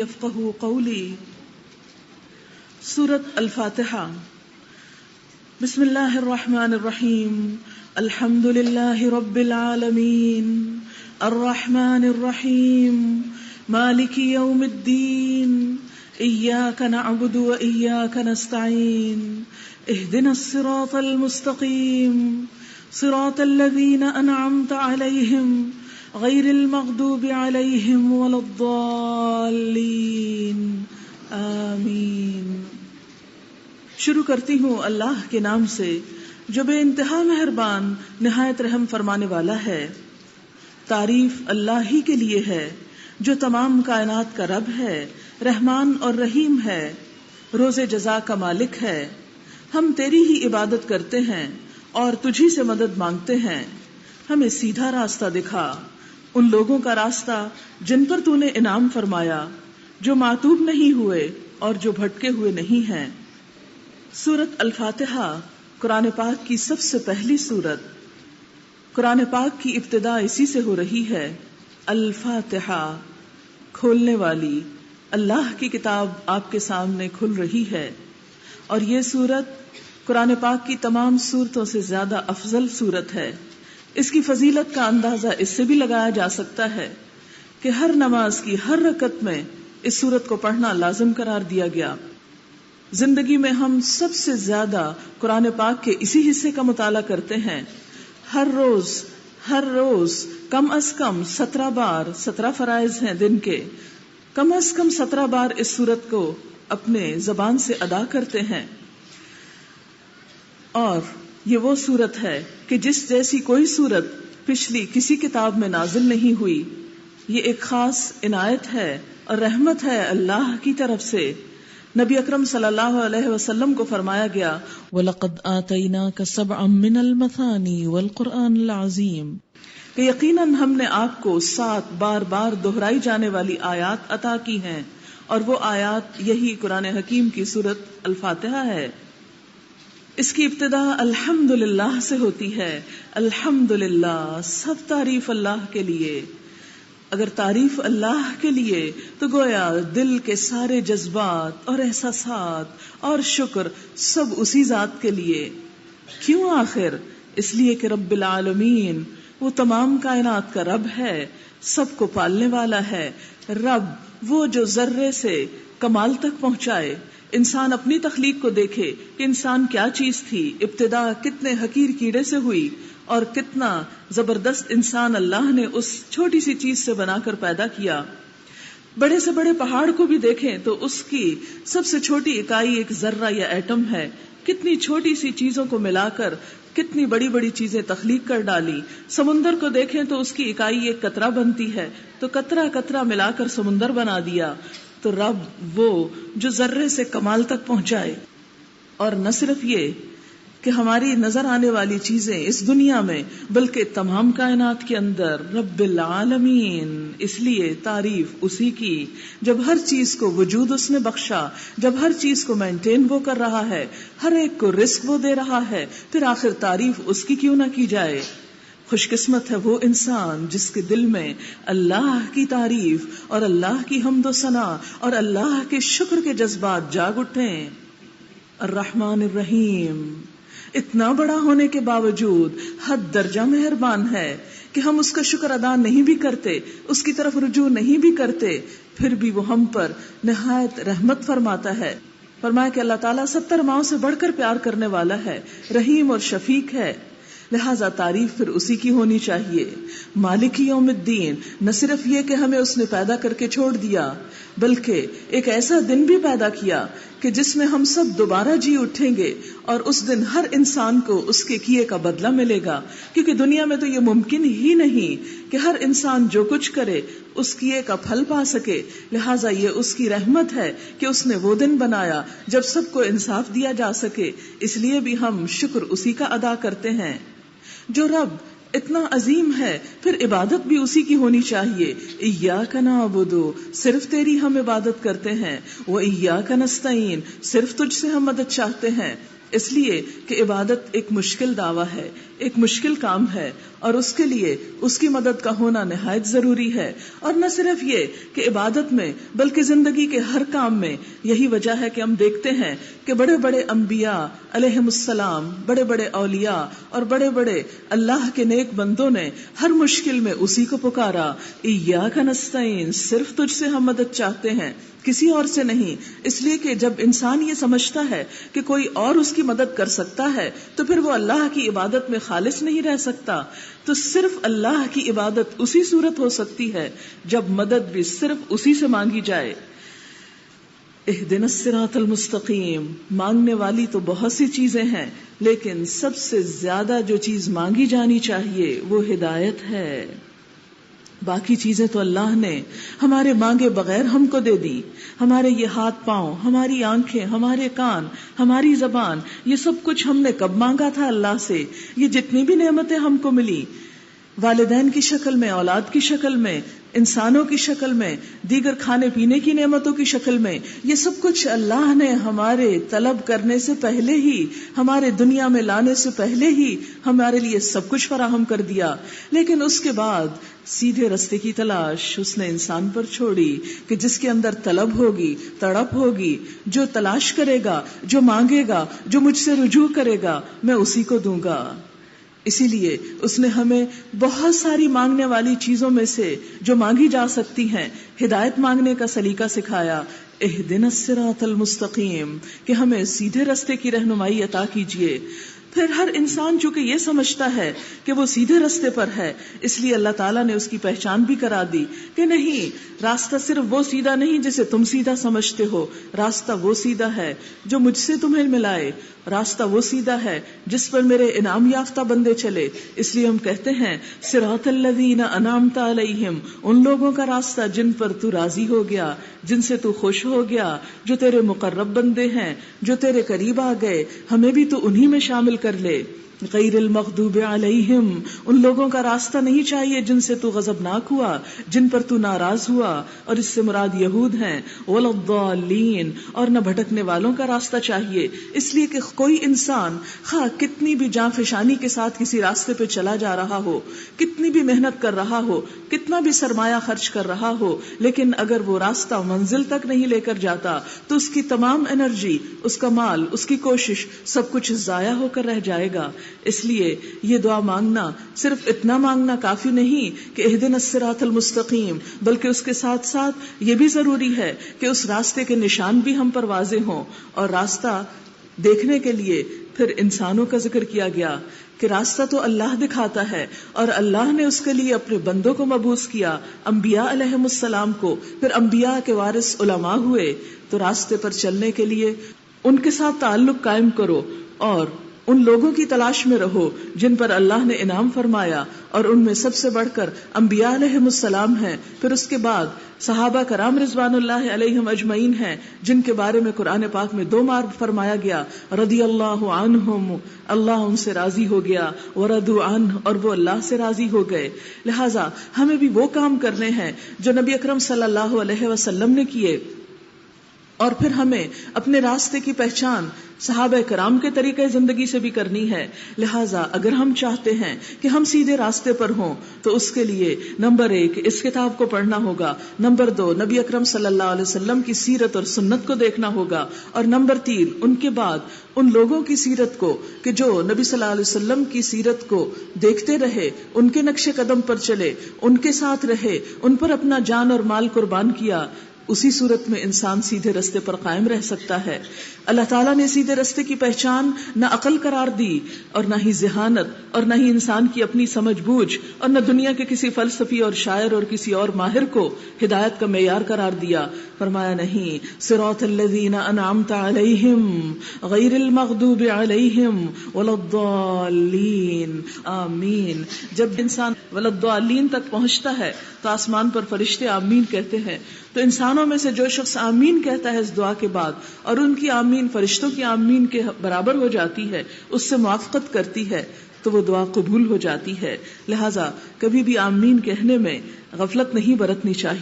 یفقہوا قولی. سورۃ الفاتحہ. بسم اللہ الرحمن الرحیم. الحمد للہ رب العالمین الرحمن الرحیم مالک یوم الدین. ایاک نعبد و ایاک نستعین. اہدنا الصراط المستقیم صراط الذین انعمت علیہم غیر المغضوب علیہم ولا الضالین. آمین. شروع کرتی ہوں اللہ کے نام سے جو بے انتہا مہربان نہایت رحم فرمانے والا ہے. تعریف اللہ ہی کے لیے ہے جو تمام کائنات کا رب ہے، رحمان اور رحیم ہے، روز جزا کا مالک ہے. ہم تیری ہی عبادت کرتے ہیں اور تجھی سے مدد مانگتے ہیں. ہمیں سیدھا راستہ دکھا، ان لوگوں کا راستہ جن پر تو نے انعام فرمایا، جو معتوب نہیں ہوئے اور جو بھٹکے ہوئے نہیں ہیں. سورۃ الفاتحہ قرآن پاک کی سب سے پہلی سورت. قرآن پاک کی ابتدا اسی سے ہو رہی ہے. الفاتحہ کھولنے والی. اللہ کی کتاب آپ کے سامنے کھل رہی ہے اور یہ سورت قرآن پاک کی تمام سورتوں سے زیادہ افضل سورت ہے. اس کی فضیلت کا اندازہ اس سے بھی لگایا جا سکتا ہے کہ ہر نماز کی ہر رکعت میں اس سورت کو پڑھنا لازم قرار دیا گیا. زندگی میں ہم سب سے زیادہ قرآن پاک کے اسی حصے کا مطالعہ کرتے ہیں. ہر روز کم از کم 17 بار، 17 فرائض ہیں دن کے، کم از کم 17 بار اس سورت کو اپنے زبان سے ادا کرتے ہیں. اور یہ وہ سورت ہے کہ جس جیسی کوئی سورت پچھلی کسی کتاب میں نازل نہیں ہوئی. یہ ایک خاص عنایت ہے اور رحمت ہے اللہ کی طرف سے. نبی اکرم صلی اللہ علیہ وسلم کو فرمایا گیا وَلَقَدْ آتَيْنَاكَ سَبْعًا مِّنَ الْمَثَانِي وَالْقُرْآنِ الْعَظِيمِ، کہ یقیناً ہم نے آپ کو 7 بار بار دہرائی جانے والی آیات عطا کی ہیں، اور وہ آیات یہی قرآن حکیم کی سورت الفاتحہ ہے. اس کی ابتدا الحمدللہ سے ہوتی ہے. الحمدللہ، سب تعریف اللہ کے لیے. اگر تعریف اللہ کے لیے تو گویا دل کے سارے جذبات اور احساسات اور شکر سب اسی ذات کے لیے. کیوں آخر؟ اس لیے کہ رب العالمین وہ تمام کائنات کا رب ہے، سب کو پالنے والا ہے. رب وہ جو ذرے سے کمال تک پہنچائے. انسان اپنی تخلیق کو دیکھے کہ انسان کیا چیز تھی، ابتدا کتنے حقیر کیڑے سے ہوئی اور کتنا زبردست انسان اللہ نے اس چھوٹی سی چیز سے بنا کر پیدا کیا. بڑے سے بڑے پہاڑ کو بھی دیکھیں تو اس کی سب سے چھوٹی اکائی ایک ذرہ یا ایٹم ہے. کتنی چھوٹی سی چیزوں کو ملا کر کتنی بڑی بڑی چیزیں تخلیق کر ڈالی. سمندر کو دیکھیں تو اس کی اکائی ایک قطرہ بنتی ہے، تو قطرہ قطرہ ملا کر سمندر بنا دیا. تو رب وہ جو ذرے سے کمال تک پہنچائے. اور نہ صرف یہ کہ ہماری نظر آنے والی چیزیں اس دنیا میں بلکہ تمام کائنات کے اندر رب العالمین. اس لیے تعریف اسی کی جب ہر چیز کو وجود اس نے بخشا، جب ہر چیز کو مینٹین وہ کر رہا ہے، ہر ایک کو رزق وہ دے رہا ہے، پھر آخر تعریف اس کی کیوں نہ کی جائے. خوش قسمت ہے وہ انسان جس کے دل میں اللہ کی تعریف اور اللہ کی حمد و ثنا اور اللہ کے شکر کے جذبات جاگ اٹھیں. الرحمن الرحیم اتنا بڑا ہونے کے باوجود حد درجہ مہربان ہے کہ ہم اس کا شکر ادا نہیں بھی کرتے، اس کی طرف رجوع نہیں بھی کرتے، پھر بھی وہ ہم پر نہایت رحمت فرماتا ہے. فرمایا کہ اللہ تعالیٰ 70 ماؤں سے بڑھ کر پیار کرنے والا ہے، رحیم اور شفیق ہے. لہذا تعریف پھر اسی کی ہونی چاہیے. مالک یوم الدین، نہ صرف یہ کہ ہمیں اس نے پیدا کر کے چھوڑ دیا، بلکہ ایک ایسا دن بھی پیدا کیا کہ جس میں ہم سب دوبارہ جی اٹھیں گے، اور اس دن ہر انسان کو اس کے کیے کا بدلہ ملے گا. کیونکہ دنیا میں تو یہ ممکن ہی نہیں کہ ہر انسان جو کچھ کرے اس کیے کا پھل پا سکے. لہٰذا یہ اس کی رحمت ہے کہ اس نے وہ دن بنایا جب سب کو انصاف دیا جا سکے. اس لیے بھی ہم شکر اسی کا ادا کرتے ہیں. جو رب اتنا عظیم ہے پھر عبادت بھی اسی کی ہونی چاہیے. ایاک نعبد، صرف تیری ہم عبادت کرتے ہیں. و ایاک نستعین، صرف تجھ سے ہم مدد چاہتے ہیں. اس لیے کہ عبادت ایک مشکل دعویٰ ہے، ایک مشکل کام ہے، اور اس کے لیے اس کی مدد کا ہونا نہایت ضروری ہے. اور نہ صرف یہ کہ عبادت میں بلکہ زندگی کے ہر کام میں یہی وجہ ہے کہ ہم دیکھتے ہیں کہ بڑے بڑے انبیاء علیہم السلام، بڑے بڑے اولیاء اور بڑے بڑے اللہ کے نیک بندوں نے ہر مشکل میں اسی کو پکارا، ایاک نستعین، صرف تجھ سے ہم مدد چاہتے ہیں، کسی اور سے نہیں. اس لیے کہ جب انسان یہ سمجھتا ہے کہ کوئی اور اس کی مدد کر سکتا ہے تو پھر وہ اللہ کی عبادت میں خالص نہیں رہ سکتا. تو صرف اللہ کی عبادت اسی صورت ہو سکتی ہے جب مدد بھی صرف اسی سے مانگی جائے. اہدنا الصراط المستقیم، مانگنے والی تو بہت سی چیزیں ہیں، لیکن سب سے زیادہ جو چیز مانگی جانی چاہیے وہ ہدایت ہے. باقی چیزیں تو اللہ نے ہمارے مانگے بغیر ہم کو دے دی. ہمارے یہ ہاتھ پاؤں، ہماری آنکھیں، ہمارے کان، ہماری زبان، یہ سب کچھ ہم نے کب مانگا تھا اللہ سے؟ یہ جتنی بھی نعمتیں ہم کو ملی، والدین کی شکل میں، اولاد کی شکل میں، انسانوں کی شکل میں، دیگر کھانے پینے کی نعمتوں کی شکل میں، یہ سب کچھ اللہ نے ہمارے طلب کرنے سے پہلے ہی، ہمارے دنیا میں لانے سے پہلے ہی ہمارے لیے سب کچھ فراہم کر دیا. لیکن اس کے بعد سیدھے رستے کی تلاش اس نے انسان پر چھوڑی کہ جس کے اندر طلب ہوگی، تڑپ ہوگی، جو تلاش کرے گا، جو مانگے گا، جو مجھ سے رجوع کرے گا، میں اسی کو دوں گا. اسی لیے اس نے ہمیں بہت ساری مانگنے والی چیزوں میں سے جو مانگی جا سکتی ہیں ہدایت مانگنے کا سلیقہ سکھایا. اہدنا الصراط المستقیم، کہ ہمیں سیدھے رستے کی رہنمائی عطا کیجیے. پھر ہر انسان چونکہ یہ سمجھتا ہے کہ وہ سیدھے رستے پر ہے، اس لیے اللہ تعالیٰ نے اس کی پہچان بھی کرا دی کہ نہیں، راستہ صرف وہ سیدھا نہیں جسے تم سیدھا سمجھتے ہو، راستہ وہ سیدھا ہے جو مجھ سے تمہیں ملائے، راستہ وہ سیدھا ہے جس پر میرے انعام یافتہ بندے چلے. اس لیے ہم کہتے ہیں صراط الذین انعمت علیہم، ان لوگوں کا راستہ جن پر تو راضی ہو گیا، جن سے تو خوش ہو گیا، جو تیرے مقرب بندے ہیں، جو تیرے قریب آ گئے. ہمیں بھی تو انہی میں شامل کر لے. غیر المغضوب علیہم، ان لوگوں کا راستہ نہیں چاہیے جن سے تو غضبناک ہوا، جن پر تو ناراض ہوا، اور اس سے مراد یہود ہیں. ولا الضالین، اور نہ بھٹکنے والوں کا راستہ چاہیے. اس لیے کہ کوئی انسان خواہ کتنی بھی جاں فشانی کے ساتھ کسی راستے پہ چلا جا رہا ہو، کتنی بھی محنت کر رہا ہو، کتنا بھی سرمایہ خرچ کر رہا ہو، لیکن اگر وہ راستہ منزل تک نہیں لے کر جاتا تو اس کی تمام انرجی، اس کا مال، اس کی کوشش، سب کچھ ضائع ہو کر رہ جائے گا. اس لیے یہ دعا مانگنا صرف اتنا مانگنا کافی نہیں کہ اہدنا الصراط المستقیم، بلکہ اس کے ساتھ ساتھ یہ بھی ضروری ہے کہ اس راستے کے نشان بھی ہم پر واضح ہوں. اور راستہ دیکھنے کے لیے پھر انسانوں کا ذکر کیا گیا کہ راستہ تو اللہ دکھاتا ہے، اور اللہ نے اس کے لیے اپنے بندوں کو مبعوث کیا، انبیاء علیہم السلام کو. پھر انبیاء کے وارث علماء ہوئے. تو راستے پر چلنے کے لیے ان کے ساتھ تعلق قائم کرو اور ان لوگوں کی تلاش میں رہو جن پر اللہ نے انعام فرمایا، اور ان میں سب سے بڑھ کر انبیاء علیہم السلام ہیں. پھر اس کے بعد صحابہ کرام رضوان اللہ علیہم اجمعین ہیں جن کے بارے میں قرآن پاک میں 2 بار فرمایا گیا رضی اللہ عنہم، اللہ ان سے راضی ہو گیا، ورضوا عنہ، اور وہ اللہ سے راضی ہو گئے. لہٰذا ہمیں بھی وہ کام کرنے ہیں جو نبی اکرم صلی اللہ علیہ وسلم نے کیے، اور پھر ہمیں اپنے راستے کی پہچان صحابہ کرام کے طریقے زندگی سے بھی کرنی ہے. لہٰذا اگر ہم چاہتے ہیں کہ ہم سیدھے راستے پر ہوں تو اس کے لیے نمبر 1 اس کتاب کو پڑھنا ہوگا، نمبر 2 نبی اکرم صلی اللہ علیہ وسلم کی سیرت اور سنت کو دیکھنا ہوگا، اور نمبر 3 ان کے بعد ان لوگوں کی سیرت کو کہ جو نبی صلی اللہ علیہ وسلم کی سیرت کو دیکھتے رہے، ان کے نقش قدم پر چلے، ان کے ساتھ رہے، ان پر اپنا جان اور مال قربان کیا. اسی صورت میں انسان سیدھے رستے پر قائم رہ سکتا ہے. اللہ تعالیٰ نے سیدھے رستے کی پہچان نہ عقل قرار دی، اور نہ ہی ذہانت، اور نہ ہی انسان کی اپنی سمجھ بوجھ، اور نہ دنیا کے کسی فلسفی اور شاعر اور کسی اور ماہر کو ہدایت کا معیار قرار دیا. فرمایا نہیں، صراط الذین انعمت علیہم غیر المغضوب علیہم ولا الضالین. آمین. جب انسان ولا الضالین تک پہنچتا ہے تو آسمان پر فرشتے آمین کہتے ہیں. تو انسانوں میں سے جو شخص آمین کہتا ہے اس دعا کے بعد، اور ان کی آمین فرشتوں کی آمین کے برابر ہو جاتی ہے، اس سے موافقت کرتی ہے، تو وہ دعا قبول ہو جاتی ہے. لہٰذا کبھی بھی آمین کہنے میں غفلت نہیں برتنی چاہیے.